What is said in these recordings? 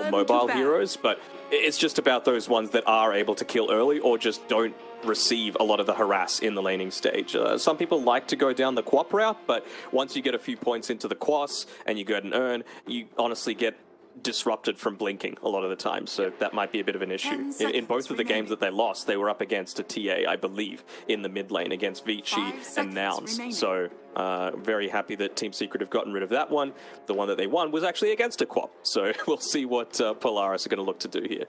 mobile heroes, but it's just about those ones that are able to kill early or just don't receive a lot of the harass in the laning stage. Some people like to go down the quap route, but once you get a few points into the quas and you get an urn, you honestly get disrupted from blinking a lot of the time, so that might be a bit of an issue. In both of the games that they lost, they were up against a TA, I believe, in the mid lane against Vici and Nouns. So very happy that Team Secret have gotten rid of that one. The one that they won was actually against a quap, so we'll see what Polaris are going to look to do here.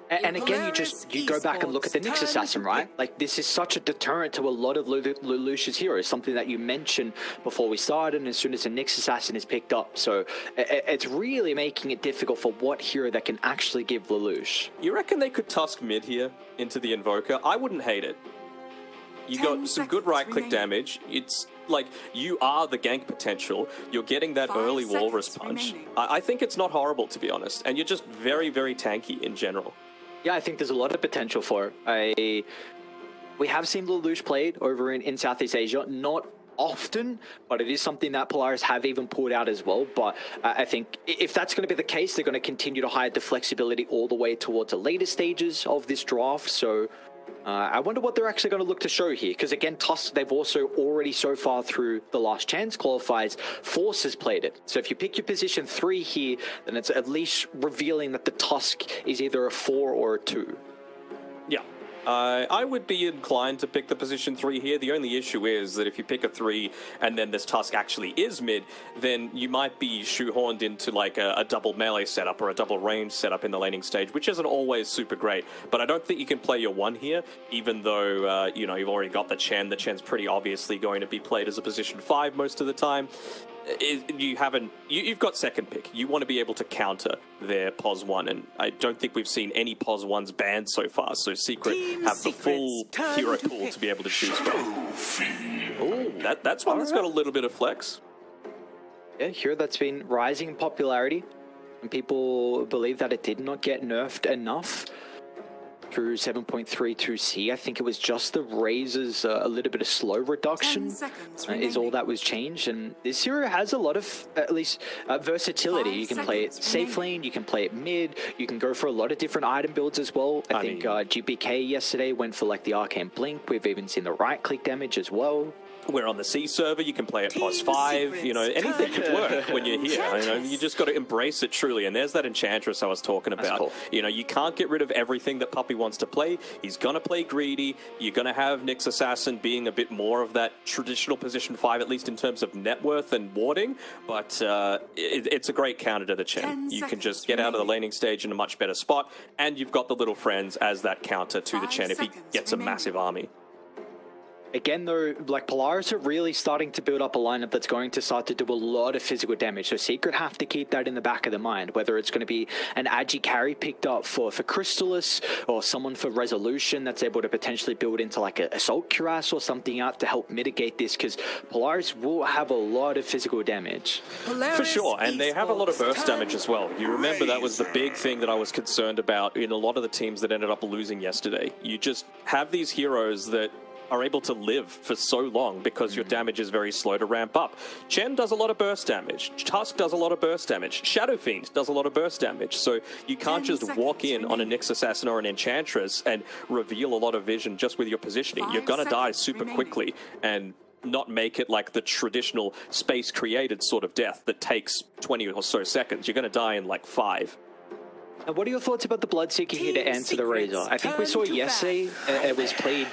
And again, you go back and look at the Nyx Assassin, right? Like, this is such a deterrent to a lot of Lelouch's heroes, something that you mentioned before we started, and as soon as the Nyx Assassin is picked up. So it's really making it difficult for what hero that can actually give Lelouch. You reckon they could tusk mid here into the Invoker? I wouldn't hate it. You got some good right-click damage. It's like, you are the gank potential. You're getting that early walrus punch. I think it's not horrible, to be honest. And you're just very, very tanky in general. Yeah, I think there's a lot of potential for it. We have seen Lelouch played over in Southeast Asia, not often, but it is something that Polaris have even pulled out as well. But I think if that's going to be the case, they're going to continue to hide the flexibility all the way towards the later stages of this draft. So I wonder what they're actually going to look to show here, because again, Tusk, they've also already so far through the last chance qualifiers, Force has played it. So if you pick your position 3 here, then it's at least revealing that the Tusk is either a 4 or a 2. Yeah. I would be inclined to pick the position 3 here. The only issue is that if you pick a 3 and then this Tusk actually is mid, then you might be shoehorned into like a double melee setup or a double range setup in the laning stage, which isn't always super great. But I don't think you can play your 1 here, even though, you know, you've already got the Chen. The Chen's pretty obviously going to be played as a position 5 most of the time. You've got second pick. You want to be able to counter their POS 1, and I don't think we've seen any POS 1s banned so far, so Secret have the full hero pool to be able to choose from. Ooh, that's one that's got a little bit of flex. Yeah, hero that's been rising in popularity, and people believe that it did not get nerfed enough through 7.32C. I think it was just the Razor's a little bit of slow reduction is all that was changed, and this hero has a lot of, at least, versatility. You can play it safe lane, you can play it mid, you can go for a lot of different item builds as well. I think GPK yesterday went for like the Arcane Blink. We've even seen the right click damage as well. We're on the C server, you can play at POS 5, you know, anything could work when you're here. You know, you just got to embrace it truly, and there's that Enchantress I was talking about. Cool. You know, you can't get rid of everything that Puppy wants to play. He's going to play greedy. You're going to have Nyx Assassin being a bit more of that traditional position 5, at least in terms of net worth and warding, but it's a great counter to the Chen. You can just get out of the laning stage in a much better spot, and you've got the little friends as that counter to the Chen if he gets a massive army. Again, though, like Polaris are really starting to build up a lineup that's going to start to do a lot of physical damage. So Secret have to keep that in the back of their mind, whether it's going to be an Agi carry picked up for Crystallis, or someone for Resolution that's able to potentially build into like an Assault Cuirass or something out to help mitigate this, because Polaris will have a lot of physical damage. For sure, and they have a lot of burst damage as well. You remember that was the big thing that I was concerned about in a lot of the teams that ended up losing yesterday. You just have these heroes that are able to live for so long because your damage is very slow to ramp up. Chen does a lot of burst damage. Tusk does a lot of burst damage. Shadow Fiend does a lot of burst damage. So you can't just walk in on a Nyx Assassin or an Enchantress and reveal a lot of vision just with your positioning. You're going to die super quickly and not make it like the traditional space created sort of death that takes 20 or so seconds. You're going to die in like 5. And what are your thoughts about the Bloodseeker here to answer the Razor? I think we saw yesterday it was played.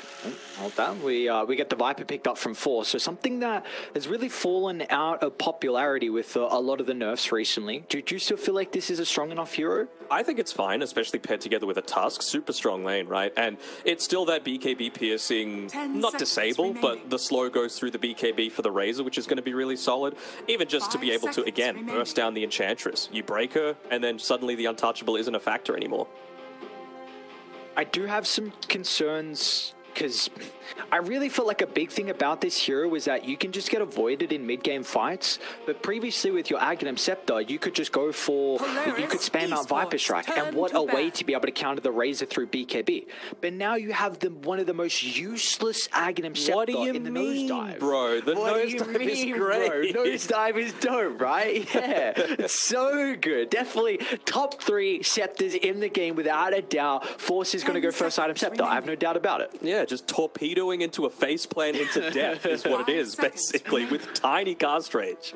Hold on, we get the Viper picked up from 4, so something that has really fallen out of popularity with a lot of the nerfs recently. Do you still feel like this is a strong enough hero? I think it's fine, especially paired together with a Tusk. Super strong lane, right? And it's still that BKB piercing, not disable, but the slow goes through the BKB for the Razor, which is going to be really solid. Even just to be able to, again, burst down the Enchantress. You break her, and then suddenly the Untouchable isn't a factor anymore. I do have some concerns because I really felt like a big thing about this hero was that you can just get avoided in mid-game fights, but previously with your Aghanim Scepter, you could just go for, you could spam out Viper Strike, and what a way to be able to counter the Razor through BKB. But now you have one of the most useless Aghanim Scepter in the nosedive. Bro, the nosedive is great. Bro? Nosedive is dope, right? Yeah, it's so good. Definitely top 3 Scepters in the game without a doubt. Force is going to go first item Scepter. I have no doubt about it. Yeah, just torpedoing into a faceplant into death is what it is, basically, with tiny cast range.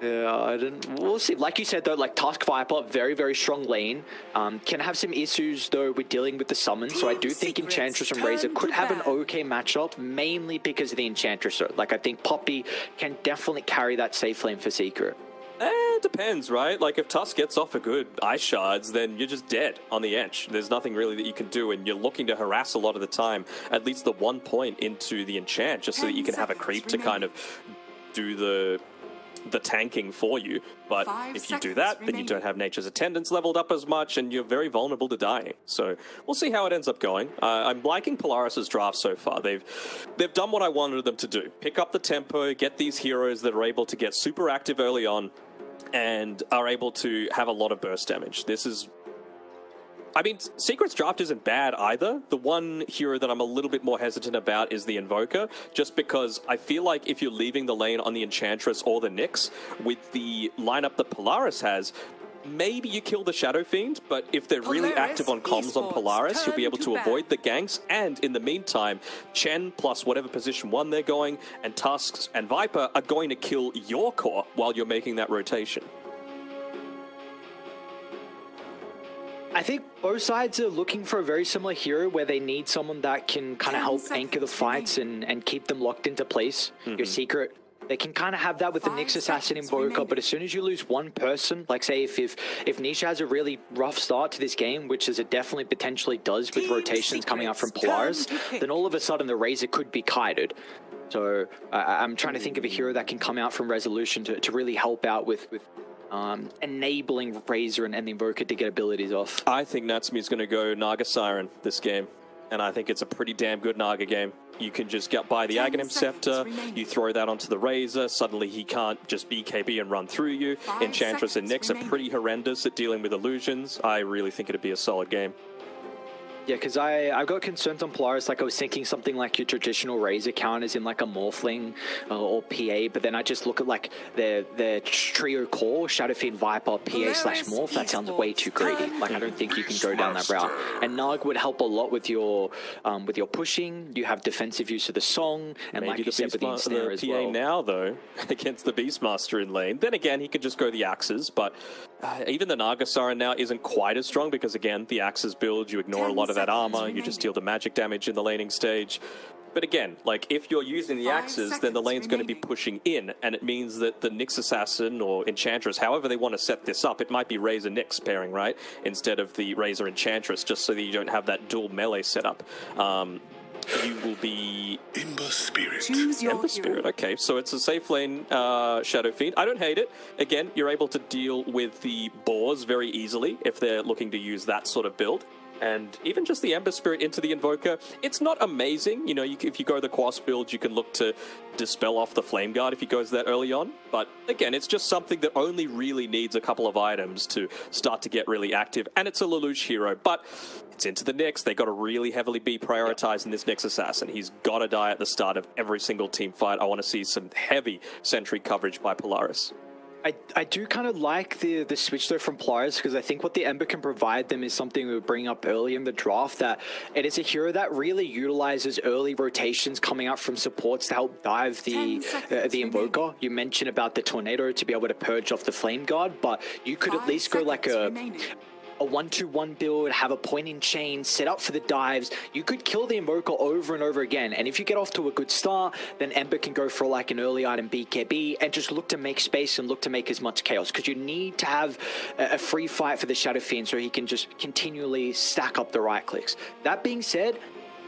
Yeah, we'll see. Like you said, though, like Tusk Viper, very, very strong lane. Can have some issues, though, with dealing with the summon. So I do think Enchantress and Razor could have an okay matchup, mainly because of the Enchantress. Like, I think Poppy can definitely carry that safe lane for Secret. It depends, right? Like, if Tusk gets off a good Ice Shards, then you're just dead on the edge. There's nothing really that you can do, and you're looking to harass a lot of the time, at least the 1 point into the enchant, just so that you can have a creep to kind of do the tanking for you. But if you do that, then you don't have Nature's Attendance leveled up as much, and you're very vulnerable to dying. So we'll see how it ends up going. I'm liking Polaris's draft so far. They've done what I wanted them to do. Pick up the tempo, get these heroes that are able to get super active early on, and are able to have a lot of burst damage. This is... I mean, Secret's draft isn't bad either. The one hero that I'm a little bit more hesitant about is the Invoker, just because I feel like if you're leaving the lane on the Enchantress or the Nyx, with the lineup that Polaris has, maybe you kill the Shadow Fiend, but if they're really active on comms on Polaris, you'll be able to avoid the ganks, and in the meantime, Chen plus whatever position 1 they're going, and Tusks and Viper are going to kill your core while you're making that rotation. I think both sides are looking for a very similar hero where they need someone that can kind of help anchor the fights and keep them locked into place. Your Secret, they can kind of have that with the Nyx Assassin Invoker, but as soon as you lose one person, like say if Nisha has a really rough start to this game, which is it definitely potentially does with rotations coming out from Polaris, then all of a sudden the Razor could be kited. So I'm trying to think of a hero that can come out from Resolution to really help out with enabling Razor and the Invoker to get abilities off. I think Natsumi's going to go Naga Siren this game, and I think it's a pretty damn good Naga game. You can just get by the Aghanim Scepter, you throw that onto the Razor, suddenly he can't just BKB and run through you. Enchantress and Nyx are pretty horrendous at dealing with illusions. I really think it'd be a solid game. Yeah, because I've got concerns on Polaris. Like I was thinking something like your traditional Razor counters in like a Morphling or PA, but then I just look at like the trio core, Shadow Fiend, Viper, PA/Morph. That sounds way too greedy. Like I don't think you can go down that route. And Nug would help a lot with your pushing. You have defensive use of the song, and maybe like you said with the ensnare as well. PA now though against the Beastmaster in lane. Then again, he could just go the axes, but even the Naga Siren now isn't quite as strong because again, the axes build, you ignore a lot of that armor, you just deal the magic damage in the laning stage. But again, like if you're using the axes, then the lane's going to be pushing in, and it means that the Nyx Assassin or Enchantress, however they want to set this up, it might be Razor Nyx pairing, right? Instead of the Razor Enchantress, just so that you don't have that dual melee setup. You will be... Ember Spirit. Ember Spirit, okay. So it's a safe lane Shadow Fiend. I don't hate it. Again, you're able to deal with the boars very easily if they're looking to use that sort of build. And even just the Ember Spirit into the Invoker, it's not amazing. You know, if you go the Quas build, you can look to dispel off the Flame Guard if he goes that early on. But again, it's just something that only really needs a couple of items to start to get really active. And it's a Lelouch hero, but it's into the Nyx. They got to really heavily be prioritizing this Nyx Assassin. He's got to die at the start of every single team fight. I want to see some heavy sentry coverage by Polaris. I do kind of like the switch though from Polaris, because I think what the Ember can provide them is something we were bringing up early in the draft, that it is a hero that really utilizes early rotations coming out from supports to help dive the Invoker. You mentioned about the Tornado to be able to purge off the Flame Guard, but you could at least go like a 1-2-1 build, have a pointing chain, set up for the dives. You could kill the Invoker over and over again, and if you get off to a good start, then Ember can go for like an early item BKB and just look to make space and look to make as much chaos, because you need to have a free fight for the Shadow Fiend so he can just continually stack up the right clicks. That being said,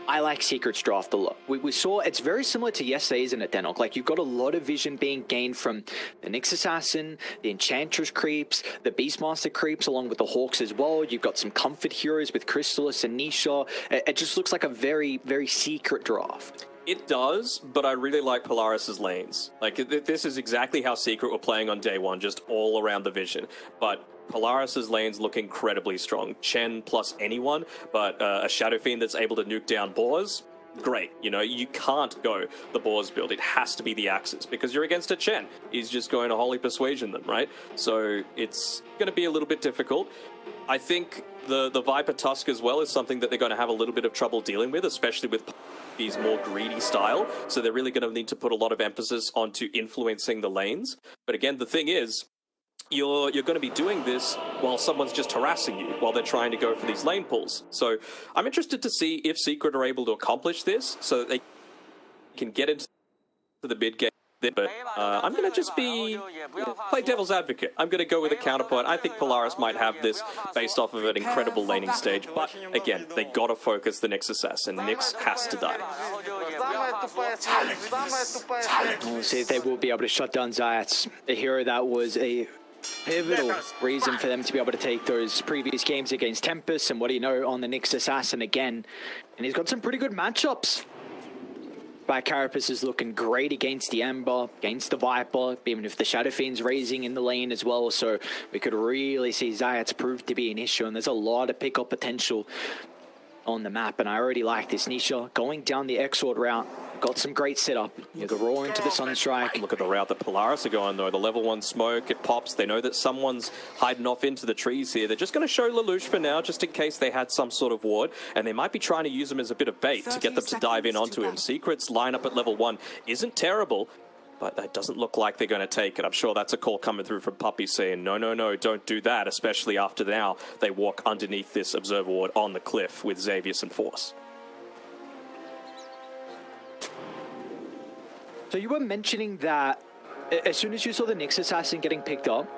I like Secret's draft a lot. We saw it's very similar to yesterday, isn't it, Denok? Like, you've got a lot of vision being gained from the Nyx Assassin, the Enchantress creeps, the Beastmaster creeps, along with the Hawks as well. You've got some comfort heroes with Crystallis and Nisha. It just looks like a very, very secret draft. It does, but I really like Polaris's lanes. Like, this is exactly how Secret were playing on day one, just all around the vision. But Polaris's lanes look incredibly strong. Chen plus anyone, but a Shadow Fiend that's able to nuke down boars, great. You know, you can't go the boars build. It has to be the axes, because you're against a Chen. He's just going to Holy Persuasion them, right? So it's going to be a little bit difficult. I think the Viper Tusk as well is something that they're going to have a little bit of trouble dealing with, especially with his more greedy style. So they're really going to need to put a lot of emphasis onto influencing the lanes. But again, the thing is, you're going to be doing this while someone's just harassing you, while they're trying to go for these lane pulls. So I'm interested to see if Secret are able to accomplish this so that they can get into the mid game. But I'm going to just play devil's advocate. I'm going to go with a counterpoint. I think Polaris might have this based off of an incredible laning stage. But again, they got to focus the Nyx Assassin. Nyx has to die. We'll see if they will be able to shut down Zayats, a hero that was a pivotal reason for them to be able to take those previous games against Tempest and what do you know on the Nyx Assassin again. And he's got some pretty good matchups. Carapace is looking great against the Ember, against the Viper, even if the Shadow Fiend's raising in the lane as well. So we could really see Zayats prove to be an issue, and there's a lot of pickup potential on the map. And I already like this. Nisha going down the Exort route, got some great setup. You can roar into the Sunstrike. Look at the route that Polaris are going, though. The level 1 smoke, it pops. They know that someone's hiding off into the trees here. They're just going to show Lelouch for now, just in case they had some sort of ward. And they might be trying to use him as a bit of bait to get them to dive in onto him. Secret's lineup at level 1 isn't terrible, but that doesn't look like they're going to take it. I'm sure that's a call coming through from Puppy saying, no, no, no, don't do that, especially after now they walk underneath this Observer ward on the cliff with Xavius and Force. So you were mentioning that as soon as you saw the Nyx Assassin getting picked up,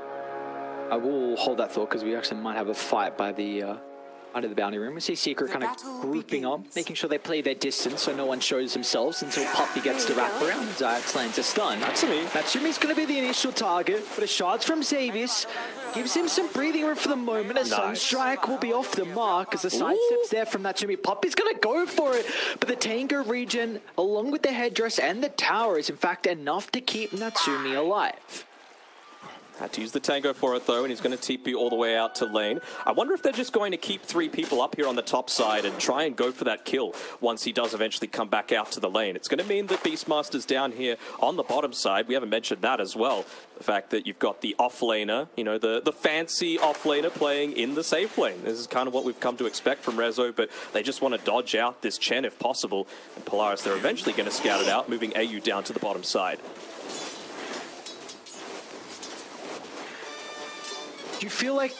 I will hold that thought because we actually might have a fight by the under the bounty room. We see Secret kind of grouping up, making sure they play their distance so no one shows themselves until Puppy gets to wrap around. Zayats lands a stun. Natsumi's going to be the initial target, but a shot from Xavius gives him some breathing room for the moment. A Sunstrike will be off the mark as the sidesteps there from Natsumi. Puppy's going to go for it, but the Tango regen, along with the headdress and the tower, is in fact enough to keep Natsumi alive. Had to use the Tango for it, though, and he's going to TP all the way out to lane. I wonder if they're just going to keep 3 people up here on the top side and try and go for that kill once he does eventually come back out to the lane. It's going to mean that Beastmaster's down here on the bottom side. We haven't mentioned that as well. The fact that you've got the offlaner, you know, the fancy offlaner playing in the safe lane. This is kind of what we've come to expect from Rezo, but they just want to dodge out this Chen if possible. And Polaris, they're eventually going to scout it out, moving AU down to the bottom side. Do you feel like,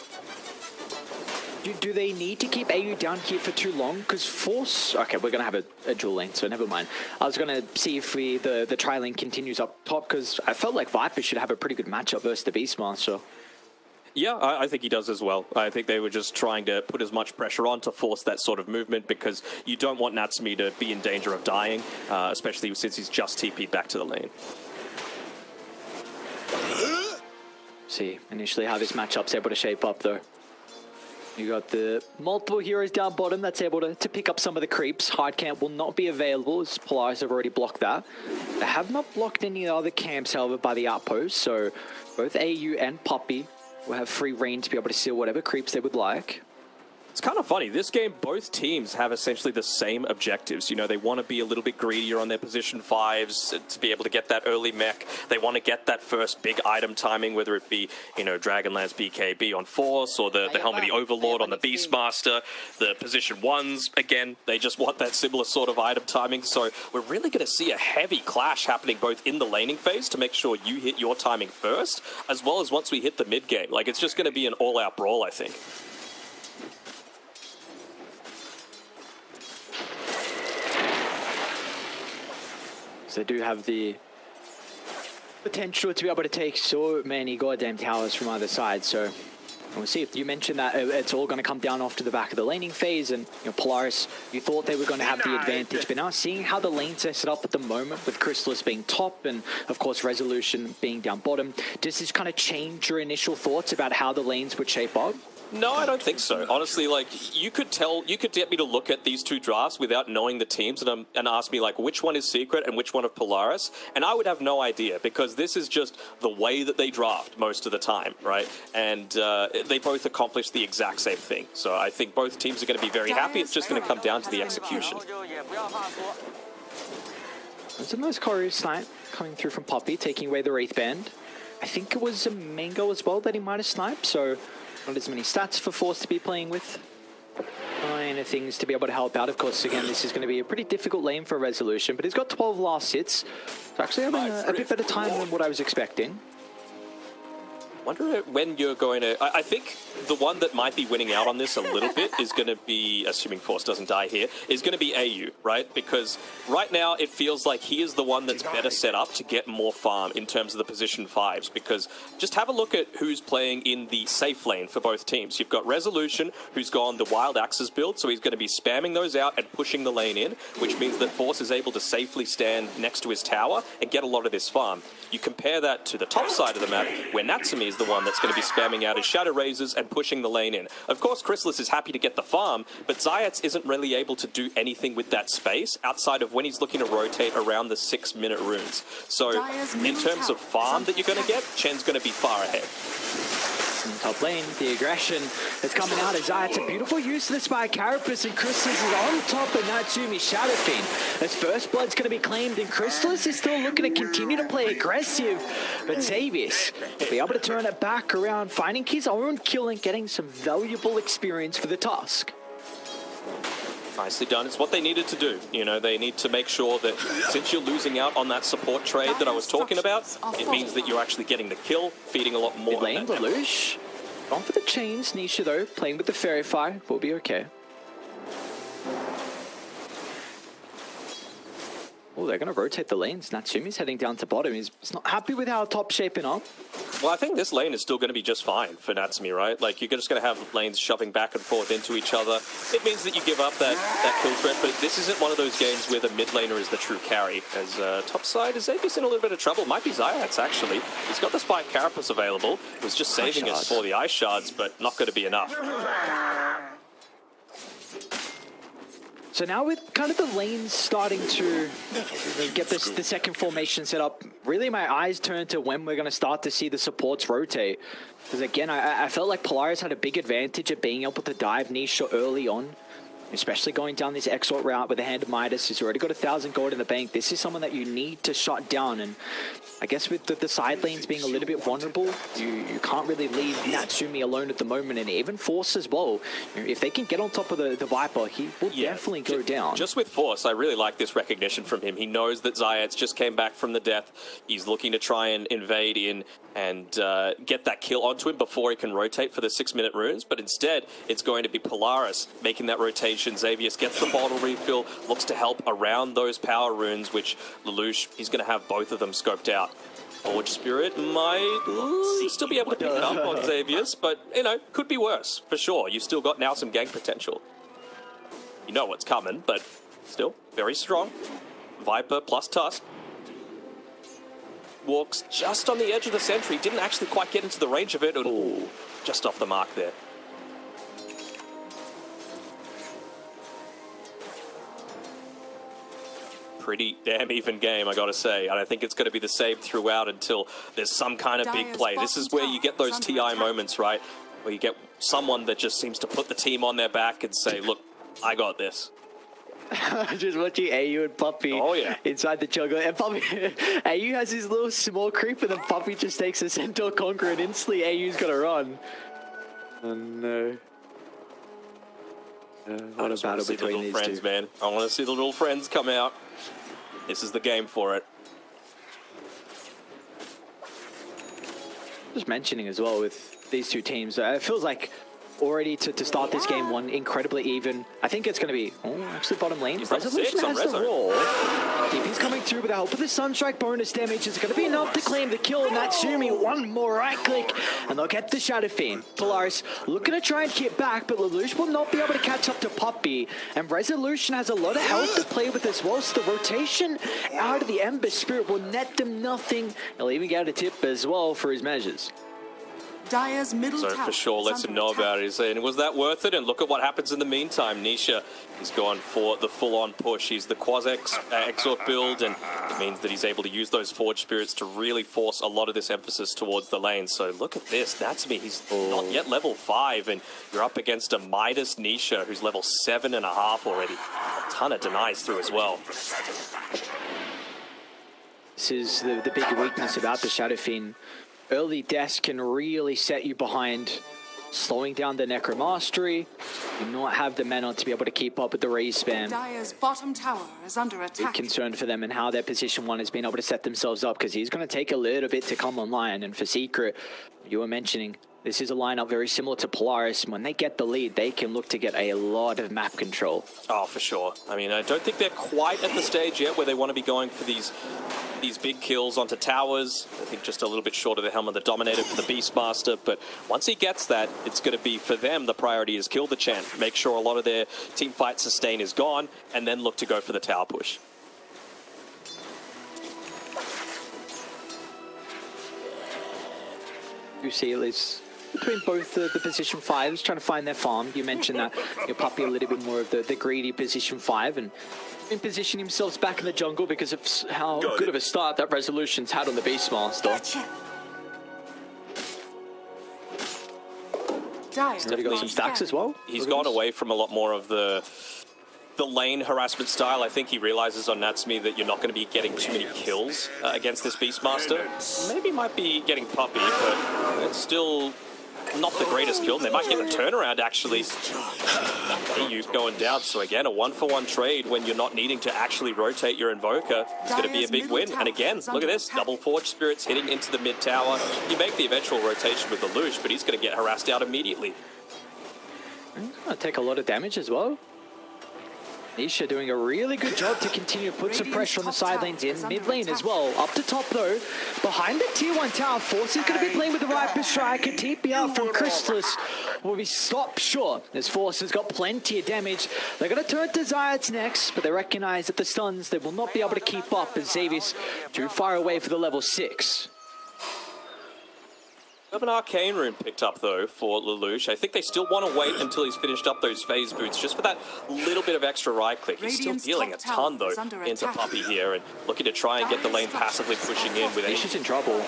do they need to keep AU down here for too long? Because Force, okay, we're going to have a dual lane, so never mind. I was going to see if the tri-lane continues up top, because I felt like Viper should have a pretty good matchup versus the Beastmaster. Yeah, I think he does as well. I think they were just trying to put as much pressure on to force that sort of movement, because you don't want Natsumi to be in danger of dying, especially since he's just TP'd back to the lane. See initially how this matchup's able to shape up, though. You got the multiple heroes down bottom that's able to pick up some of the creeps. Hard camp will not be available, as Polaris have already blocked that. They have not blocked any other camps, however, by the outpost, so both AU and Puppy will have free reign to be able to seal whatever creeps they would like. It's kind of funny. This game, both teams have essentially the same objectives. You know, they want to be a little bit greedier on their position 5s to be able to get that early mech. They want to get that first big item timing, whether it be, you know, Dragonlance BKB on Force or the Helm of the Overlord on the Beastmaster. The position 1s, again, they just want that similar sort of item timing. So we're really going to see a heavy clash happening both in the laning phase to make sure you hit your timing first, as well as once we hit the mid game. Like, it's just going to be an all-out brawl, I think. So they do have the potential to be able to take so many goddamn towers from either side. So we'll see. If you mentioned that it's all going to come down off to the back of the laning phase, and Polaris, you thought they were going to have the advantage, but now seeing how the lanes are set up at the moment with Chrysalis being top and of course Resolution being down bottom, does this kind of change your initial thoughts about how the lanes would shape up? No, I don't think so. Honestly, like, you could get me to look at these two drafts without knowing the teams and ask me, like, which one is Secret and which one of Polaris, and I would have no idea, because this is just the way that they draft most of the time, right? And they both accomplish the exact same thing. So I think both teams are going to be very happy. It's just going to come down to the execution. There's a nice choreo snipe coming through from Poppy, taking away the Wraith Band. I think it was a Mango as well that he might have sniped, so not as many stats for Force to be playing with. And things to be able to help out. Of course, again, this is going to be a pretty difficult lane for Resolution, but he's got 12 last hits. So actually having a bit better time than what I was expecting. Wonder when you're going to... I think the one that might be winning out on this a little bit is going to be, assuming Force doesn't die here, is going to be AU, right? Because right now it feels like he is the one that's better set up to get more farm in terms of the position 5s, because just have a look at who's playing in the safe lane for both teams. You've got Resolution, who's gone the Wild Axes build, so he's going to be spamming those out and pushing the lane in, which means that Force is able to safely stand next to his tower and get a lot of this farm. You compare that to the top side of the map, where Natsumi is the one that's going to be spamming out his Shadow Razors and pushing the lane in. Of course, Chrysalis is happy to get the farm, but Zayats isn't really able to do anything with that space outside of when he's looking to rotate around the 6-minute runes. So, in terms of farm that you're going to get, Chen's going to be far ahead. In top lane, the aggression that's coming out of Zayats. A beautiful use of this by Carapace, and Chrysalis is on top of Natsumi's Shadow Fiend. As first blood's going to be claimed, and Chrysalis is still looking to continue to play aggressive. But Xavius will be able to turn it back around, finding his own kill and getting some valuable experience for the task. Nicely done. It's what they needed to do. You know, they need to make sure that since you're losing out on that support trade that I was talking about, it means that you're actually getting the kill, feeding a lot more. Mid lane, Lelouch. Gone for the chains. Nisha, though, playing with the Fairy Fire. Will be okay. Oh, they're going to rotate the lanes. Natsumi's heading down to bottom. He's not happy with how top's shaping up. Well, I think this lane is still going to be just fine for Natsumi, right? Like, you're just going to have lanes shoving back and forth into each other. It means that you give up that kill threat, but this isn't one of those games where the mid laner is the true carry. As top side, is Xavius in a little bit of trouble? Might be Zayats, actually. He's got the Spike Carapace available. He was just saving it for the Ice Shards, but not going to be enough. So now with kind of the lanes starting to get the second formation set up, really my eyes turn to when we're going to start to see the supports rotate. Because again, I felt like Polaris had a big advantage of being able to dive Nisha early on, especially going down this Exort route with the Hand of Midas. He's already got 1,000 gold in the bank. This is someone that you need to shut down, and I guess with the side lanes being a little bit vulnerable, you can't really leave Natsumi alone at the moment, and even Force as well. If they can get on top of the Viper, he will definitely go down. Just with Force, I really like this recognition from him. He knows that Zayats just came back from the death. He's looking to try and invade in and get that kill onto him before he can rotate for the 6-minute runes, but instead, it's going to be Polaris making that rotation. Xavius gets the bottle refill, looks to help around those power runes, which Lelouch, he's going to have both of them scoped out. Forge Spirit might still be able to pick it up on Xavius, but, you know, could be worse, for sure. You've still got now some gank potential. You know what's coming, but still, very strong. Viper plus Tusk. Walks just on the edge of the sentry, didn't actually quite get into the range of it, and ooh, just off the mark there. Pretty damn even game, I gotta say. And I think it's going to be the same throughout until there's some kind of big play. This is where you get those TI moments, right? Where you get someone that just seems to put the team on their back and say, look, I got this. Just watching AU and Puppy inside the jungle. And Puppy, AU has his little small creep, and then Puppy just takes a Centaur Conqueror, and instantly AU's got to run. Oh no. What a battle between these friends, two. Man. I want to see the little friends come out. This is the game for it. Just mentioning as well with these two teams, it feels like already to start this game one incredibly even. I think it's going to be actually bottom lane. He's Resolution on has the Rezo. roll. DP's coming through with the help of the Sunstrike bonus damage. Is going to be enough to claim the kill. Natsumi, one more right click, and they'll get the Shadow Fiend. Polaris looking to try and get back, but Lelouch will not be able to catch up to Puppey. And Resolution has a lot of health to play with as well, so the rotation out of the Ember Spirit will net them nothing. He'll even get a tip as well for his measures. Dire's middle So tower for sure, is lets him under know attack. about it. He's saying, was that worth it? And look at what happens in the meantime. Nisha is going for the full-on push. He's the Quas-X Exort build, and it means that he's able to use those Forge Spirits to really force a lot of this emphasis towards the lane. So look at this. Natsumi, he's not yet level 5, and you're up against a Midas Nisha, who's level 7.5 already. A ton of denies through as well. This is the big weakness about the Shadow Fiend. Early deaths can really set you behind, slowing down the Necromastery. You not have the mana to be able to keep up with the raise spam. Dire's bottom tower is under Big attack. concern for them and how their position one has been able to set themselves up, because he's going to take a little bit to come online. And for Secret, you were mentioning, this is a lineup very similar to Polaris. When they get the lead, they can look to get a lot of map control. Oh, for sure. I mean, I don't think they're quite at the stage yet where they want to be going for these big kills onto towers. I think just a little bit short of the Helm of the Dominator for the Beastmaster, but once he gets that, it's going to be, for them, the priority is kill the Chen, make sure a lot of their team fight sustain is gone, and then look to go for the tower push. You see at least between both the position 5s trying to find their farm. You mentioned that your Puppey a little bit more of the greedy position 5, and in position himself back in the jungle because of how good of a start that Resolution's had on the Beastmaster. Gotcha. Dire Already got some stacks as well. He's gone away from a lot more of the lane harassment style. I think he realizes on Natsumi that you're not going to be getting too many kills against this Beastmaster. Maybe might be getting Puppey, but it's still not the greatest kill. They might get a turnaround, actually. EU going down, so again, a 1-for-1 trade when you're not needing to actually rotate your Invoker. It's going to be a big win. And again, look at this, double Forge Spirits hitting into the mid tower. You make the eventual rotation with the Lelouch, but he's going to get harassed out immediately. Gonna take a lot of damage as well. Nisha doing a really good job to continue to put some pressure on the side lanes in. Mid lane as well. Up the top though. Behind the tier 1 tower, Force is going to be playing with the Viper Striker. TP out from Chrysalis will be stopped short as Force has got plenty of damage. They're going to turn to Zayats next, but they recognize that the stuns, they will not be able to keep up as Xavier's too far away for the level 6. We have an Arcane Rune picked up, though, for Lelouch. I think they still want to wait until he's finished up those phase boots, just for that little bit of extra right click. He's still dealing a ton, though, into Puppey here, and looking to try and get the lane passively pushing in with Nisha's in trouble.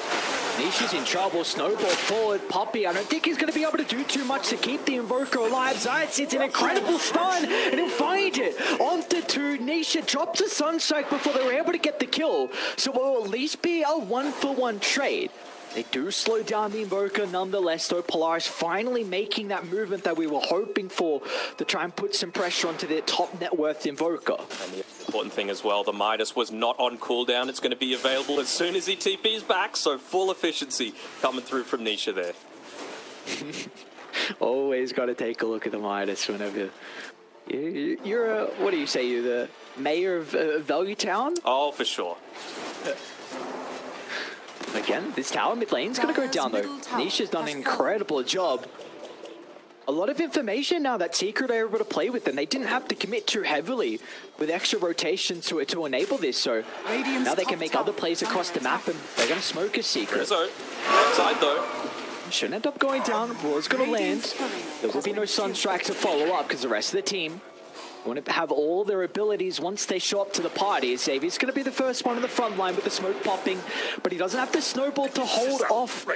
Nisha's in trouble. Snowball forward. Puppey, I don't think he's going to be able to do too much to keep the Invoker alive. Zayats hits an incredible stun, and he'll find it. Onto 2. Nisha drops a Sunstrike before they were able to get the kill, so it will at least be a 1-for-1 trade. They do slow down the Invoker nonetheless, though. Polaris finally making that movement that we were hoping for to try and put some pressure onto their top net worth Invoker. And the important thing as well, the Midas was not on cooldown. It's going to be available as soon as he TP's back, so full efficiency coming through from Nisha there. Always got to take a look at the Midas whenever you're what do you say, you're the mayor of Value Town? Oh, for sure. Again, this tower mid lane's going to go down though. Nisha's done an incredible job. A lot of information now that Secret are able to play with, and they didn't have to commit too heavily with extra rotations to enable this, so now they can make other plays across the map, and they're going to smoke a Secret. So, outside though. Shouldn't end up going down. Roar's going to land. There will be no Sunstrike to follow up because the rest of the team want to have all their abilities once they show up to the party. Xavier's going to be the first one in the front line with the smoke popping, but he doesn't have the snowball to hold off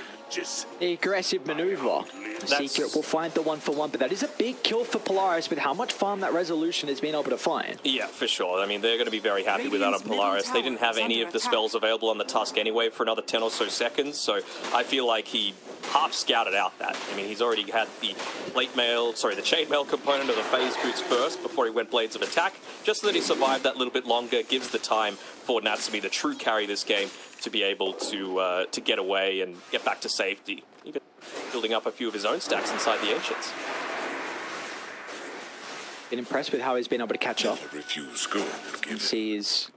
the aggressive maneuver. Secret will find the 1-for-1, but that is a big kill for Polaris with how much farm that Resolution has been able to find. Yeah, for sure. I mean, they're going to be very happy with that on Polaris. They didn't have any of the spells available on the Tusk anyway for another 10 or so seconds, so I feel like he half scouted out that. I mean, he's already had the the chainmail component of the phase boots first before he went Blades of Attack, just so that he survived that little bit longer, gives the time for Natsumi, the true carry this game, to be able to get away and get back to safety. Even building up a few of his own stacks inside the Ancients. been impressed with how he's been able to catch up. Sees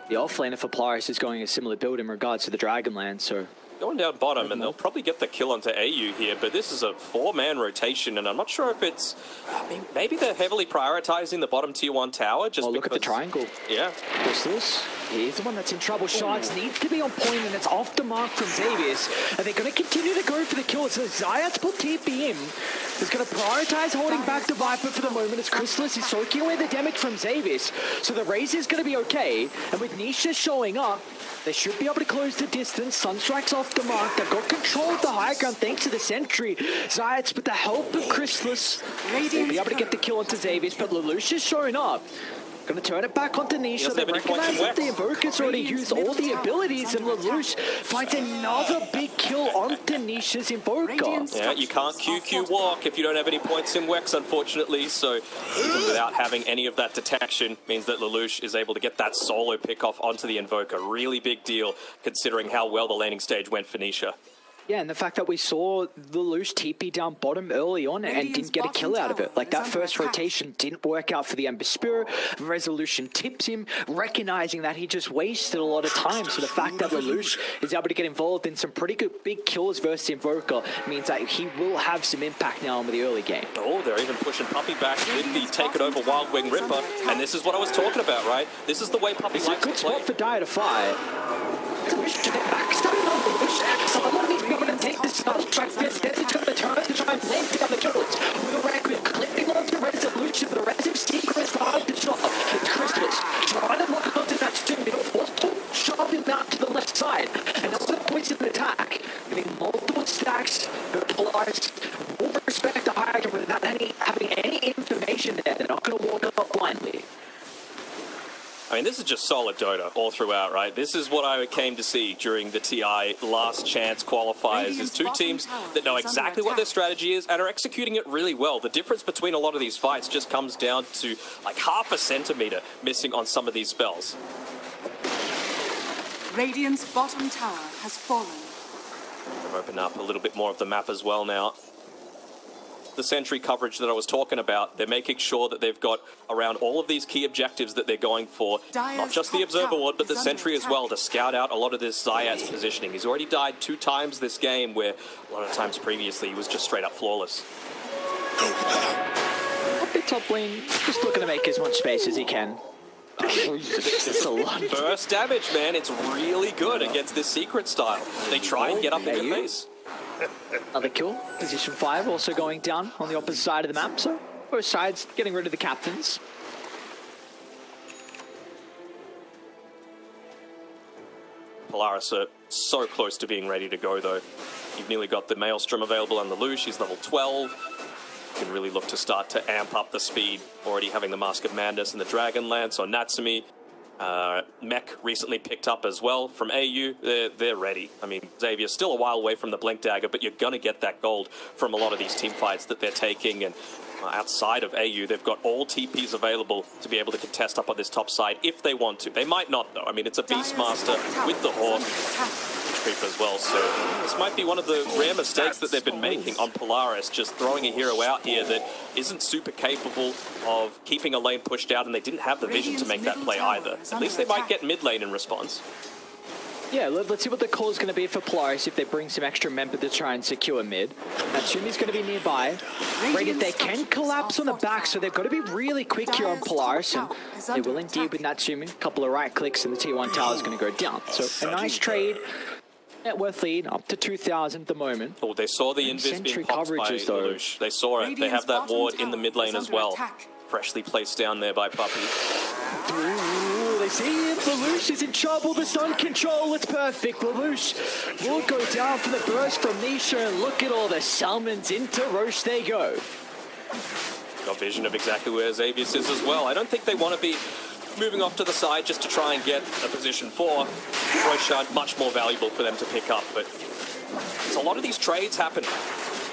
the offlaner for Polaris is going a similar build in regards to the Dragonland, so going down bottom, and they'll probably get the kill onto AU here, but this is a 4-man rotation, and I'm not sure if it's... I mean, maybe they're heavily prioritizing the bottom tier 1 tower, just look at the triangle. Yeah. Crystallis, he's the one that's in trouble. Shards needs to be on point, and it's off the mark from Xavius. And they're going to continue to go for the kill. So Zayat's put TP in. He's going to prioritize holding back the Viper for the moment as Crystallis is soaking away the damage from Xavius. So the raise is going to be okay. And with Nisha showing up, they should be able to close the distance. Sunstrike's off the mark. They've got control of the high ground thanks to the sentry. Zayats, with the help of Crystallis, they'll be able to get the kill onto Xavius, but Lelouch is showing up. Gonna turn it back onto Nisha. They recognize that the Invoker's already used all the abilities, and Lelouch finds another big kill onto Nisha's Invoker. Yeah, you can't QQ walk if you don't have any points in Wex, unfortunately, so even without having any of that detection means that Lelouch is able to get that solo pick-off onto the Invoker. Really big deal, considering how well the laning stage went for Nisha. Yeah, and the fact that we saw Lelouch TP down bottom early on and didn't get a kill out of it. Like, that first rotation didn't work out for the Ember Spirit. Resolution tips him, recognizing that he just wasted a lot of time. So the fact that Lelouch is able to get involved in some pretty good big kills versus Invoker means that he will have some impact now in the early game. Oh, they're even pushing Puppey back with the Take It Over Wild Wing Ripper. And this is what I was talking about, right? This is the way Puppey likes to play. It's a good spot for Dire to fight. Someone needs to be able to take this Sunstrike, this is going to turn to try and lay down the kills. With a record clipping onto Resolution, the rest of Secret's behind the shot. It's Crystallis trying to lock onto that string. They'll force to shove him out to the left side. And that's the points of the attack. Getting multiple stacks, but Polaris will respect the high ground without having any information there. They're not going to walk up blindly. I mean, this is just solid Dota all throughout, right? This is what I came to see during the TI last chance qualifiers, is two teams that know exactly what their strategy is and are executing it really well. The difference between a lot of these fights just comes down to like half a centimeter missing on some of these spells. Radiant's bottom tower has fallen. They've opened up a little bit more of the map as well now. The sentry coverage that I was talking about, they're making sure that they've got around all of these key objectives that they're going for, not just the Observer Ward, but the sentry as well, to scout out a lot of this Zayat's positioning. He's already died 2 times this game, where a lot of times previously he was just straight up flawless. Up the top lane, just looking to make as much space as he can. It's a lot. Burst damage, man, it's really good against this secret style. They try and get up in your face. Another kill. Position 5 also going down on the opposite side of the map, so both sides getting rid of the captains. Polaris are so close to being ready to go, though. You've nearly got the Maelstrom available on the Lelouch. He's level 12. You can really look to start to amp up the speed. Already having the Mask of Madness and the Dragonlance on Natsumi. Mech recently picked up as well from AU. They're ready. I mean, Xavier's still a while away from the Blink Dagger, but you're going to get that gold from a lot of these team fights that they're taking. And outside of AU, they've got all TPs available to be able to contest up on this top side if they want to. They might not, though. I mean, it's a Beastmaster with the Hawk creep as well, so this might be one of the rare mistakes that they've been making on Polaris, just throwing a hero out here that isn't super capable of keeping a lane pushed out, and they didn't have the vision to make that play either. At least they might get mid lane in response. Yeah, let's see what the call is going to be for Polaris if they bring some extra member to try and secure mid. Natsumi's going to be nearby. Radiant, they can collapse on the back, so they've got to be really quick here on Polaris, and they will indeed with Natsumi. A couple of right clicks and the T1 tower is going to go down. So a nice trade. Net worth lead up to 2,000 at the moment. Oh, they saw the invis being popped by Lelouch. They saw it. They have that ward in the mid lane as well. Freshly placed down there by Puppey. Ooh, they see it. Lelouch is in trouble. The sun control. It's perfect. Lelouch will go down for the burst from Nisha, and look at all the summons into Roche they go. Got vision of exactly where Xavius is as well. I don't think they want to be moving off to the side just to try and get a position 4. Roshan, much more valuable for them to pick up, but there's a lot of these trades happening.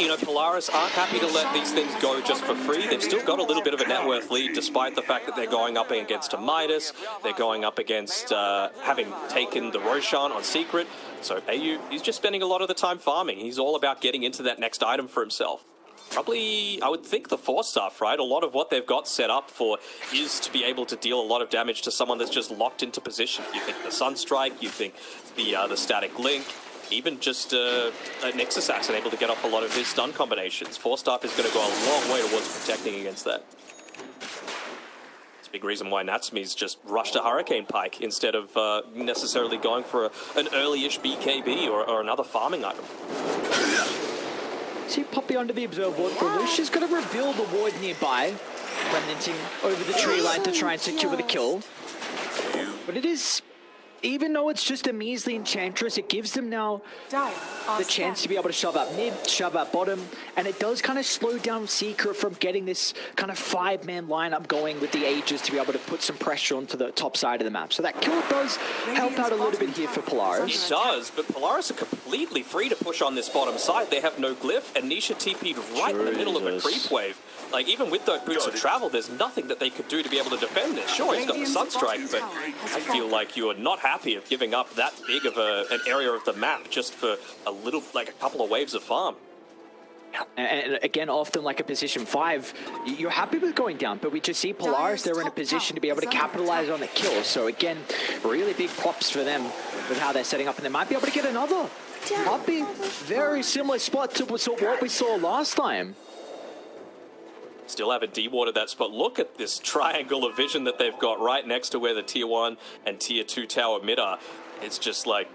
You know, Polaris aren't happy to let these things go just for free. They've still got a little bit of a net worth lead, despite the fact that they're going up against a Midas. They're going up against having taken the Roshan on Secret. So AU, he's just spending a lot of the time farming. He's all about getting into that next item for himself. Probably, I would think the 4-staff, right? A lot of what they've got set up for is to be able to deal a lot of damage to someone that's just locked into position. You think the Sunstrike, you think the static link, even just a Nyx Assassin able to get off a lot of his stun combinations. 4-staff is going to go a long way towards protecting against that. It's a big reason why Natsumi's just rushed a Hurricane Pike instead of necessarily going for an early-ish BKB or another farming item. See Poppy under the observer ward. Lucia's going to reveal the ward nearby, remnanting over the tree line to try and secure the kill. But it is, even though it's just a measly Enchantress, it gives them now the chance to be able to shove up mid, shove up bottom, and it does kind of slow down Secret from getting this kind of 5-man lineup going with the Aegis to be able to put some pressure onto the top side of the map. So that kill does help out a little bit here for Polaris. It does, but Polaris are completely free to push on this bottom side. They have no glyph, and Nisha TP'd right in the middle of a creep wave. Like, even with those boots of travel, there's nothing that they could do to be able to defend this. Sure, he's got the Sunstrike, but I feel like you are not happy of giving up that big of an area of the map just for a little, like a couple of waves of farm. And again, often like a position 5, you're happy with going down, but we just see Polaris, they're in a position to be able to capitalize on the kill. So again, really big props for them with how they're setting up, and they might be able to get another. Might be very similar spot to what we saw last time. Still haven't dewatered that spot. Look at this triangle of vision that they've got right next to where the tier 1 and tier 2 tower mid are. It's just like,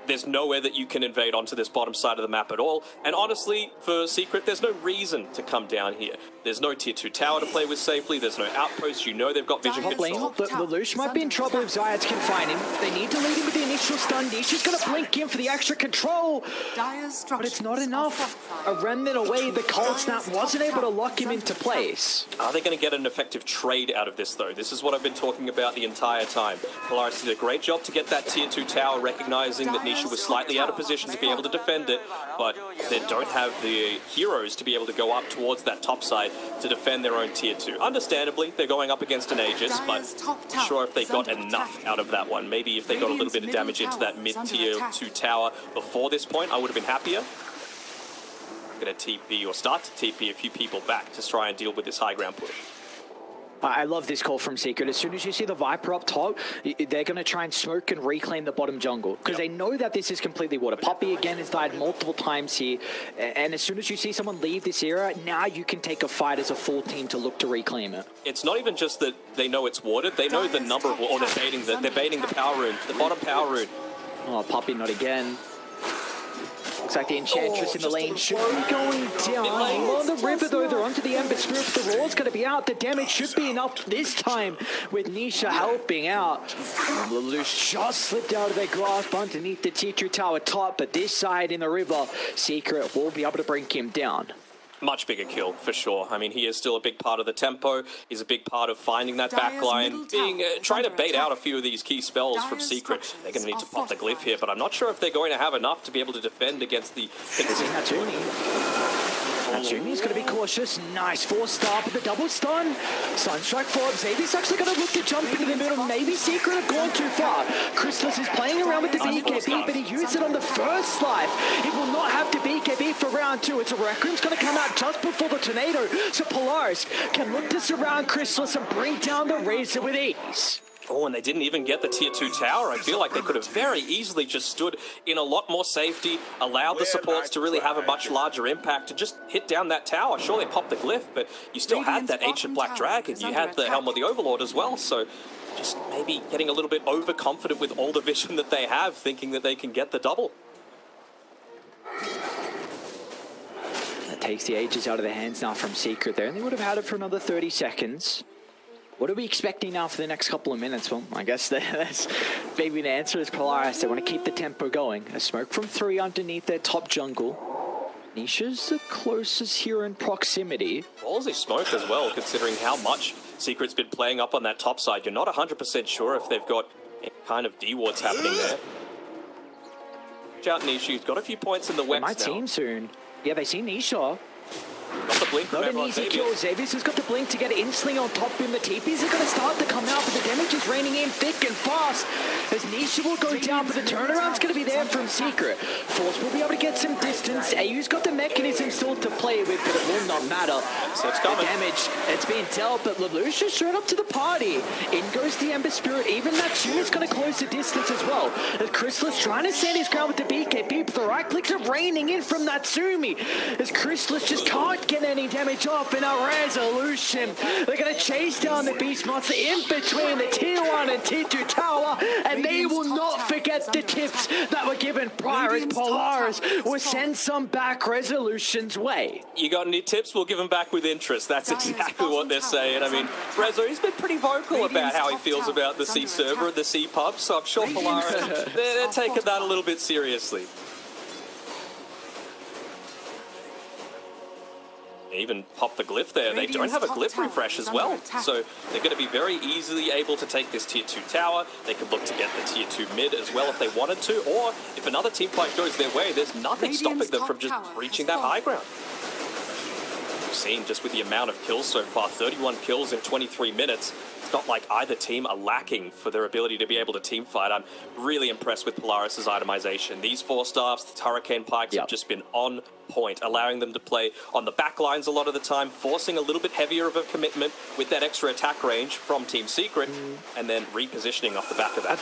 there's nowhere that you can invade onto this bottom side of the map at all. And honestly, for Secret, there's no reason to come down here. There's no tier 2 tower to play with safely. There's no outpost. You know they've got vision control. The Lelouch might be in trouble if Zayats can find him. They need to lead him with the initial stun. Nisha's going to blink in for the extra control. But it's not enough. A remnant away, the cold snap wasn't able to lock him into place. Are they going to get an effective trade out of this, though? This is what I've been talking about the entire time. Polaris did a great job to get that tier 2 tower, recognizing that Nisha was slightly out of position to be able to defend it, but they don't have the heroes to be able to go up towards that top side to defend their own tier 2. Understandably, they're going up against an Aegis, but not sure if they got enough out of that one. Maybe if they got a little bit of damage into that mid-tier 2 tower before this point, I would have been happier. I'm going to TP, or start to TP a few people back to try and deal with this high ground push. I love this call from Secret. As soon as you see the Viper up top, they're going to try and smoke and reclaim the bottom jungle, because they know that this is completely water. Poppy, again, has died multiple times here, and as soon as you see someone leave this era, now you can take a fight as a full team to look to reclaim it. It's not even just that they know it's watered, they know the number of, or they're baiting the power rune, the bottom power rune. Oh, Poppy not again. Looks like the Enchantress in the lane should be going down. On the river, though, they're onto the Ember Spirit. The Roar's going to be out. The damage should be enough this time with Nisha helping out. Lelouch just slipped out of their grasp underneath the tier 2 tower top, but this side in the river, Secret will be able to bring him down. Much bigger kill, for sure. I mean, he is still a big part of the tempo. He's a big part of finding that backline, trying to bait out a few of these key spells from Secret. They're going to need to pop the glyph here, but I'm not sure if they're going to have enough to be able to defend against the... Natsumi's going to be cautious. Nice 4-star with the double stun. Sunstrike for Xavier's actually going to look to jump into the middle. Maybe Secret have gone too far. Chrysalis is playing around with the BKB, but he used it on the first life. He will not have the BKB for round 2. It's a Requiem's going to come out just before the tornado, so Polaris can look to surround Chrysalis and bring down the Razor with ease. Oh, and they didn't even get the tier 2 tower. I feel like they could have very easily just stood in a lot more safety, allowed the supports to really have a much larger impact, to just hit down that tower. Sure, they popped the glyph, but you still had that ancient Black Dragon. You had the Helm of the Overlord as well, so just maybe getting a little bit overconfident with all the vision that they have, thinking that they can get the double. That takes the Aegis out of their hands now from Secret. They only would have had it for another 30 seconds. What are we expecting now for the next couple of minutes? Well, I guess that's maybe the answer is Polaris. They want to keep the tempo going. A smoke from 3 underneath their top jungle. Nisha's the closest here in proximity. Ballsy smoke as well, considering how much Secret's been playing up on that top side. You're not 100% sure if they've got any kind of D-wards happening there. Watch out, Nisha. He's got a few points in the Wex now. They might see him soon. Yeah, they see Nisha. Got the blink. Not an Remember on easy Xavier. kill. Xavius has got the blink to get Insling on top of him. The TPs are going to start to come out, but the damage is raining in thick and fast. As Nisha will go down, but the turnaround's going to be there from Secret. Force will be able to get some distance. AU's got the mechanism still to play with, but it will not matter. So it's The coming. damage, it's being dealt, but Lelouch has showed up to the party. In goes the Ember Spirit. Even Natsuna's going to close the distance as well. As Chrysalis trying to stand his ground with the BKB, but the right clicks are raining in from Natsumi. As Chrysalis just can't get any damage off in a resolution. They're going to chase down the Beast Monster in between the Tier 1 and Tier 2 tower, and they will not forget the tips that were given prior as Polaris will send some back resolutions way. You got any tips? We'll give them back with interest. That's exactly what they're saying. I mean, Rezo, he's been pretty vocal about how he feels about the C server and the C pub, so I'm sure Polaris, they're taking that a little bit seriously. They even pop the glyph there. They don't have a glyph refresh as well, so they're going to be very easily able to take this Tier 2 tower. They could look to get the Tier 2 mid as well if they wanted to, or if another team fight goes their way, there's nothing stopping them from just reaching that high ground. We've seen just with the amount of kills so far, 31 kills in 23 minutes. It's not like either team are lacking for their ability to be able to team fight. I'm really impressed with Polaris' itemization. These 4-staffs, the Hurricane Pikes have just been on point, allowing them to play on the back lines a lot of the time, forcing a little bit heavier of a commitment with that extra attack range from Team Secret, and then repositioning off the back of that.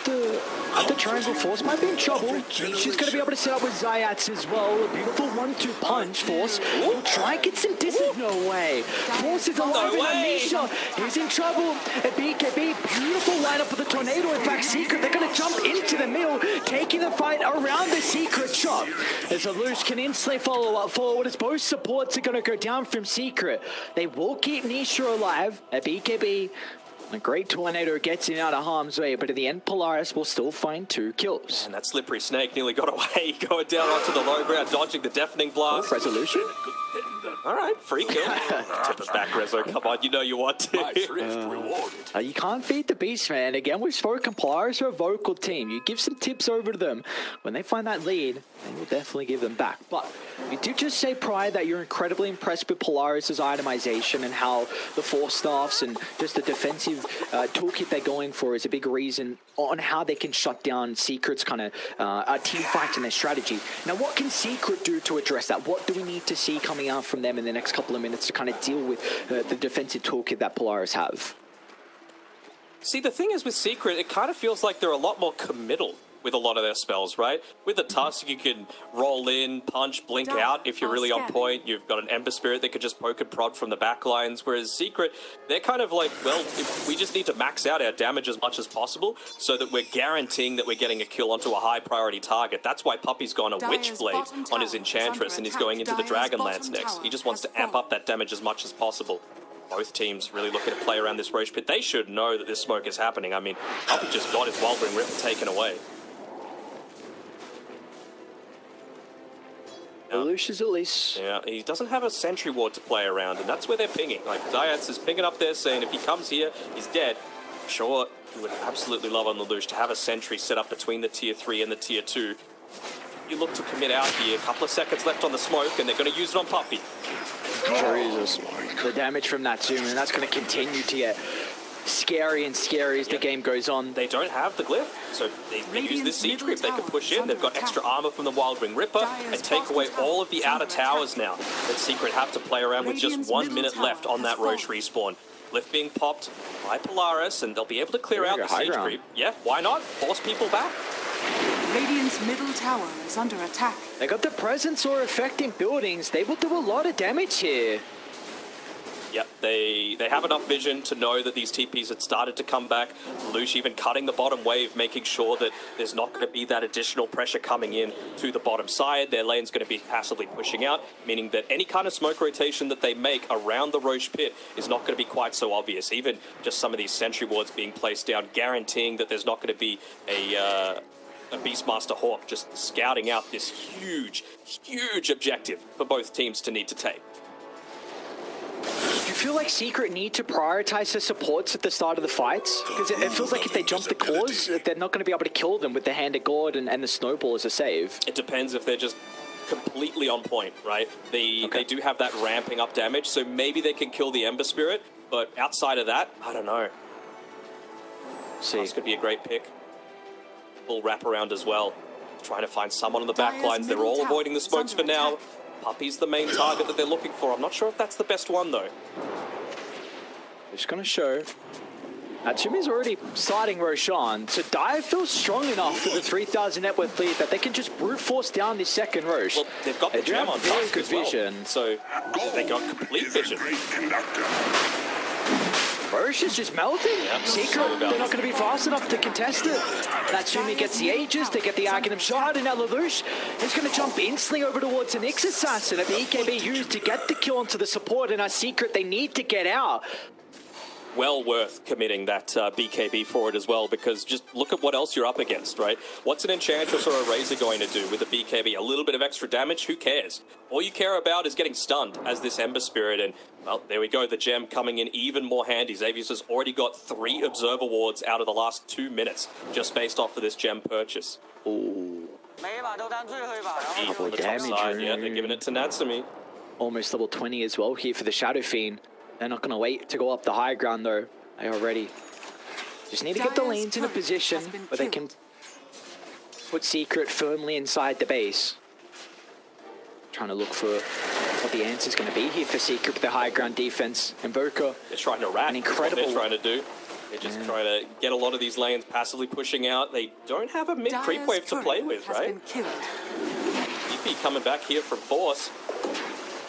At the triangle, Force might be in trouble. Nisha's going to be able to set up with Zayats as well. A beautiful 1-2 punch. Force will try and get some distance. No way. Force is alive in Nisha. He's in trouble. A BKB, beautiful lineup with the tornado. In fact, Secret, they're going to jump into the middle, taking the fight around the Secret shop. As Lelouch can instantly follow up forward as both supports are going to go down from Secret. They will keep Nisha alive. A BKB, a great tornado gets him out of harm's way, but in the end, Polaris will still find 2 kills. And that slippery snake nearly got away, going down onto the low ground, dodging the deafening blast. Resolution? All right, free kill. Tip it back, Rezo. Come on, you know you want to. You can't beat the beast, man. Again, we've spoken. Polaris are a vocal team. You give some tips over to them. When they find that lead, they will definitely give them back. But you did just say prior that you're incredibly impressed with Polaris' itemization and how the 4-staffs and just the defensive toolkit they're going for is a big reason on how they can shut down Secret's kind of team fights and their strategy. Now, what can Secret do to address that? What do we need to see coming out from them in the next couple of minutes to kind of deal with the defensive toolkit that Polaris have? See, the thing is with Secret, it kind of feels like they're a lot more committal with a lot of their spells, right? With the Tusk, you can roll in, punch, blink out if you're really on point. You've got an Ember Spirit that could just poke and prod from the back lines, whereas Secret, they're kind of like, well, we just need to max out our damage as much as possible so that we're guaranteeing that we're getting a kill onto a high priority target. That's why Puppy's gone a Witchblade on his Enchantress and he's going into the Dragonlance next. He just wants to amp up that damage as much as possible. Both teams really looking to play around this Roche Pit. They should know that this smoke is happening. I mean, Puppy just got his Wildwing Ripper taken away. Lelouch at least. Yeah, he doesn't have a sentry ward to play around, and that's where they're pinging. Like, Zayats is pinging up there saying if he comes here, he's dead. I'm sure he would absolutely love on Lelouch to have a sentry set up between the Tier 3 and the Tier 2. You look to commit out here, a couple of seconds left on the smoke, and they're going to use it on Puppy. Jesus. The damage from Natsumi, and that's going to continue to get scary and scary as the game goes on. They don't have the glyph, so they use this siege creep. They can push in. They've got extra armor from the Wildwing Ripper and take away all of the outer towers now. That Secret have to play around with just 1 minute left on that Roche respawn. Glyph being popped by Polaris, and they'll be able to clear out the siege creep. Yeah, why not? Force people back. Radiant's middle tower is under attack. They got the presence or affecting buildings. They will do a lot of damage here. Yep, they have enough vision to know that these TPs had started to come back. Lelouch even cutting the bottom wave, making sure that there's not going to be that additional pressure coming in to the bottom side. Their lane's going to be passively pushing out, meaning that any kind of smoke rotation that they make around the Roche pit is not going to be quite so obvious. Even just some of these sentry wards being placed down, guaranteeing that there's not going to be a Beastmaster Hawk just scouting out this huge, huge objective for both teams to need to take. Do you feel like Secret need to prioritize the supports at the start of the fights? Because it feels like if they jump the cores, they're not going to be able to kill them with the Hand of God and the Snowball as a save. It depends if they're just completely on point, right? They do have that ramping up damage, so maybe they can kill the Ember Spirit, but outside of that, I don't know. See. This could be a great pick. Full wraparound as well. Trying to find someone on the back lines. They're all avoiding the smokes for now. Puppy's the main target that they're looking for. I'm not sure if that's the best one, though. Just going to show. Natsumi's already siding Roshan, so Dire feels strong enough for the 3,000 net worth lead that they can just brute force down this second Rosh. Well, they've got the gem on very Tusk good as well, vision. so they got complete vision. Rosh is just melting. Yep, Secret, so they're not going to be fast enough to contest it. Natsumi gets the Aegis, they get the Aghanim shot, and now Lelouch is going to jump instantly over towards the Nyx Assassin. A BKB used to get the kill onto the support, and our Secret, they need to get out. Well worth committing that BKB forward as well, because just look at what else you're up against, right? What's an Enchantress or a Razor going to do with a BKB? A little bit of extra damage? Who cares? All you care about is getting stunned as this Ember Spirit, and, well, there we go, the gem coming in even more handy. Xavius has already got 3 Observer Wards out of the last 2 minutes, just based off of this gem purchase. Ooh. On the top side, yeah, they're giving it to Natsumi. Almost level 20 as well here for the Shadow Fiend. They're not going to wait to go up the high ground, though. They already just need to get the lanes in a position where they can put Secret firmly inside the base. Trying to look for what the answer's going to be here for Secret with the high ground defense. Invoker, they're trying to rat. an incredible. That's what they're trying to do. They're just trying to get a lot of these lanes passively pushing out. They don't have a mid creep wave to play with, right? EP coming back here from Force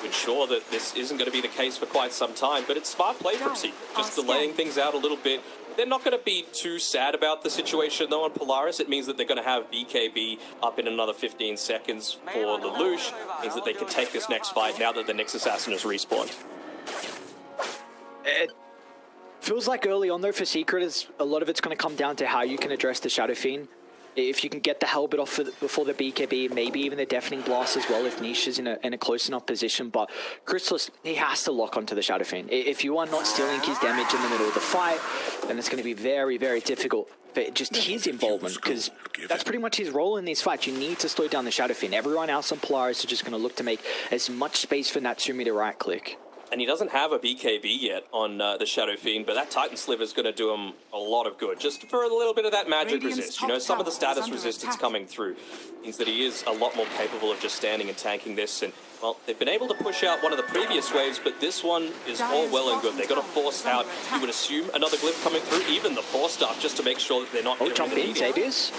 to ensure that this isn't going to be the case for quite some time, but it's smart play from Secret, just delaying things out a little bit. They're not going to be too sad about the situation, though, on Polaris. It means that they're going to have BKB up in another 15 seconds for Lelouch. It means that they can take this next fight now that the Nyx Assassin has respawned. It feels like early on, though, for Secret, a lot of it's going to come down to how you can address the Shadow Fiend. If you can get the Hellbit off before the BKB, maybe even the Deafening Blast as well if Niche is in a close enough position. But Chrysalis, he has to lock onto the Shadow Fiend. If you are not stealing his damage in the middle of the fight, then it's going to be very, very difficult for just his involvement, because that's pretty much his role in these fights. You need to slow down the Shadow Fiend. Everyone else on Polaris are just going to look to make as much space for Natsumi to right-click. And he doesn't have a BKB yet on the Shadow Fiend, but that Titan Sliver is going to do him a lot of good, just for a little bit of that magic resist. You know, some of the status resistance coming through means that he is a lot more capable of just standing and tanking this. And, well, they've been able to push out one of the previous waves, but this one is all well and good. They've got to force out, you would assume, another glyph coming through, even the 4-star, just to make sure that they're not... Oh, jump in, Xavius.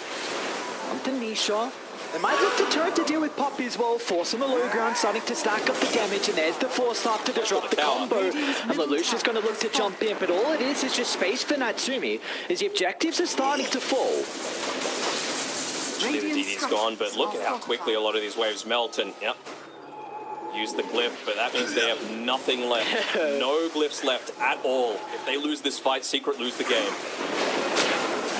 Onto Nisha. They might look to turn to deal with Poppy as well. Force on the low ground, starting to stack up the damage, and there's the 4-star to disrupt the combo. And Lelouch is going to look to jump in, but all it is just space for Natsumi, as the objectives are starting to fall. The DD's gone, but look at how quickly a lot of these waves melt, and, yep, use the glyph, but that means they have nothing left. No glyphs left at all. If they lose this fight, Secret lose the game.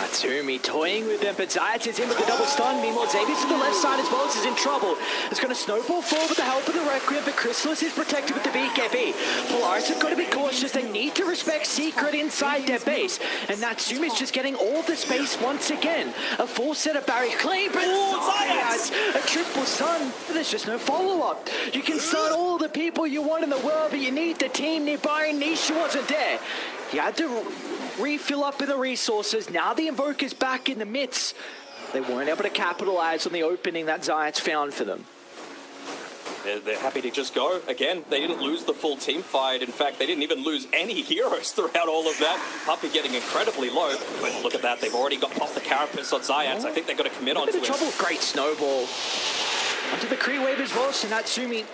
Natsumi toying with them, but Zayat is in with the double stun. Meanwhile, Xavius to the left side as well is in trouble. It's going to snowball forward with the help of the Requiem, but Chrysalis is protected with the BKB. Polaris have got to be cautious. They need to respect Secret inside their base. And Natsumi's just getting all the space once again. A full set of barrier claim, but Zayat, a triple stun. There's just no follow-up. You can stun all the people you want in the world, but you need the team nearby, and Nisha wasn't there. He had to refill up with the resources. Now the Invoker's back in the midst. They weren't able to capitalize on the opening that Zayat's found for them. They're happy to just go. Again, they didn't lose the full team fight. In fact, they didn't even lose any heroes throughout all of that. Puppy getting incredibly low. But look at that. They've already got popped the carapace on Zayat. I think they've got to commit onto it. Trouble. Great snowball. Onto the Kree wave as well. So Natsumi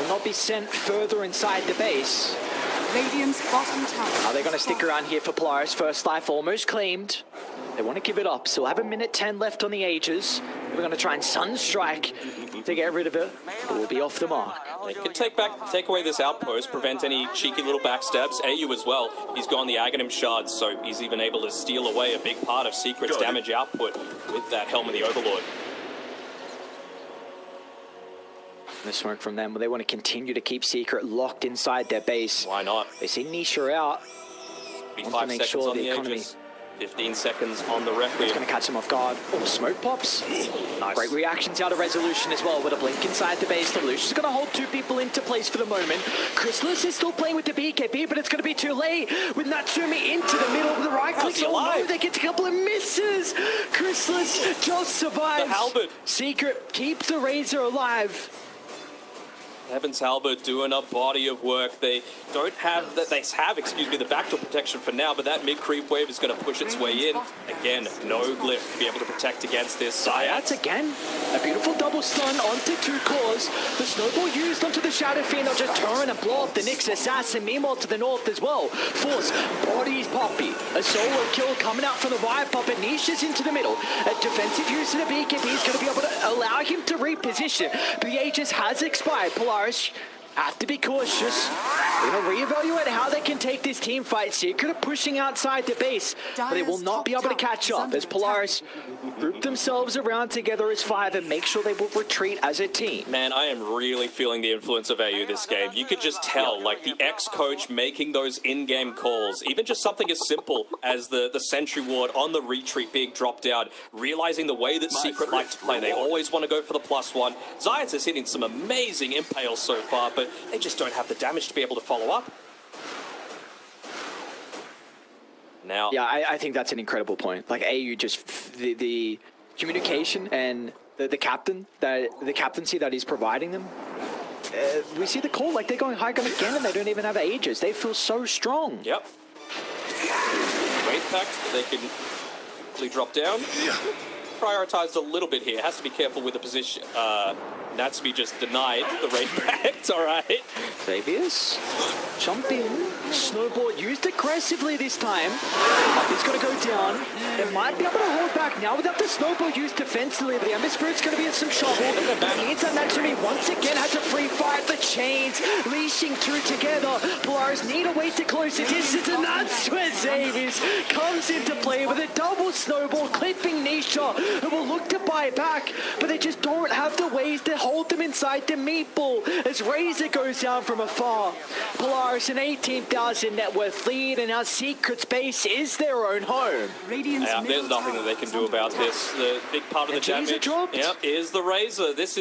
will not be sent further inside the base. Radiant's bottom tower. Are they going to stick around here for Polaris? First life almost claimed. They want to give it up, so we'll have 1:10 left on the Aegis. We're going to try and Sunstrike to get rid of it, but we'll be off the mark. They can take away this outpost, prevent any cheeky little backstabs. AU as well. He's gone the Aghanim shards, so he's even able to steal away a big part of Secret's damage output with that Helm of the Overlord. The smoke from them, but they want to continue to keep Secret locked inside their base. Why not? They see Nisha out. Be Want 5 to make seconds sure on the economy edges. 15 seconds on the Requiem. It's going to catch him off guard. Oh, smoke pops. Nice. Great reactions out of Resolution as well with a blink inside the base. The Lucius is going to hold two people into place for the moment. Chrysalis is still playing with the BKB, but it's going to be too late with Natsumi into the middle of the right click. Oh no, they get a couple of misses. Chrysalis just survives. The Halberd. Secret keeps the Razor alive. Heaven's Halberd doing a body of work. They don't have that. They have, excuse me, the backdoor protection for now, but that mid creep wave is going to push its way in. Again, no glyph to be able to protect against this. Zayats again, a beautiful double stun onto two cores. The snowball used onto the Shadow Fiend. They'll just turn and blow up the Nyx assassin. Meanwhile, to the north as well. Force bodies Poppy. A solo kill coming out from the Riot Puppet. Nisha's into the middle. A defensive use of the BKB is going to be able to allow him to reposition. But the Aegis has expired. Polaris have to be cautious. They're going to reevaluate how they can take this team fight. Secret are pushing outside the base, but they will not be able to catch up as Polaris group themselves around together as five and make sure they will retreat as a team. Man, I am really feeling the influence of AU this game. You could just tell, like, the ex-coach making those in-game calls, even just something as simple as the sentry ward on the retreat being dropped down, realizing the way that Secret like to play. They always want to go for the +1. Zayats is hitting some amazing impales so far, but they just don't have the damage to be able to follow up. Now, yeah, I think that's an incredible point. Like AU just the communication and the captaincy that he's providing them. We see the call, like they're going high gun again and they don't even have Aegis. They feel so strong. Yep. Wave packs, they can quickly drop down. Prioritized a little bit here. Has to be careful with the position. Natsumi just denied the raid pact. All right. Xavier's jump in. Snowball used aggressively this time. He's going to go down. They might be able to hold back now without the snowball used defensively. The Ember Spirit's going to be in some trouble. The means that Natsumi once again has a free fight. The chains leashing two together. Polaris need a way to close the distance, and that's where Xavier's comes into play with a double snowball, clipping Nisha, who will look to buy back, but they just don't have the ways to hold them inside the meatball as Razor goes down from afar. Polaris an 18,000 net worth lead, and our Secret space is their own home. Yeah, there's nothing that they can do about this. The big part of the damage is the Razor. This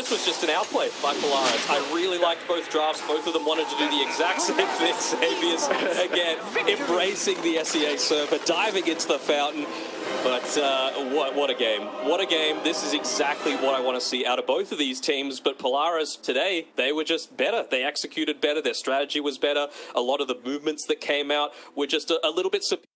was just an outplay by Polaris. I really liked both drafts. Both of them wanted to do the exact same thing. Xavier's, again, embracing the SEA server, diving into the fountain. But what a game. What a game. This is exactly what I want to see out of both of these teams. But Polaris, today, they were just better. They executed better. Their strategy was better. A lot of the movements that came out were just a little bit superior.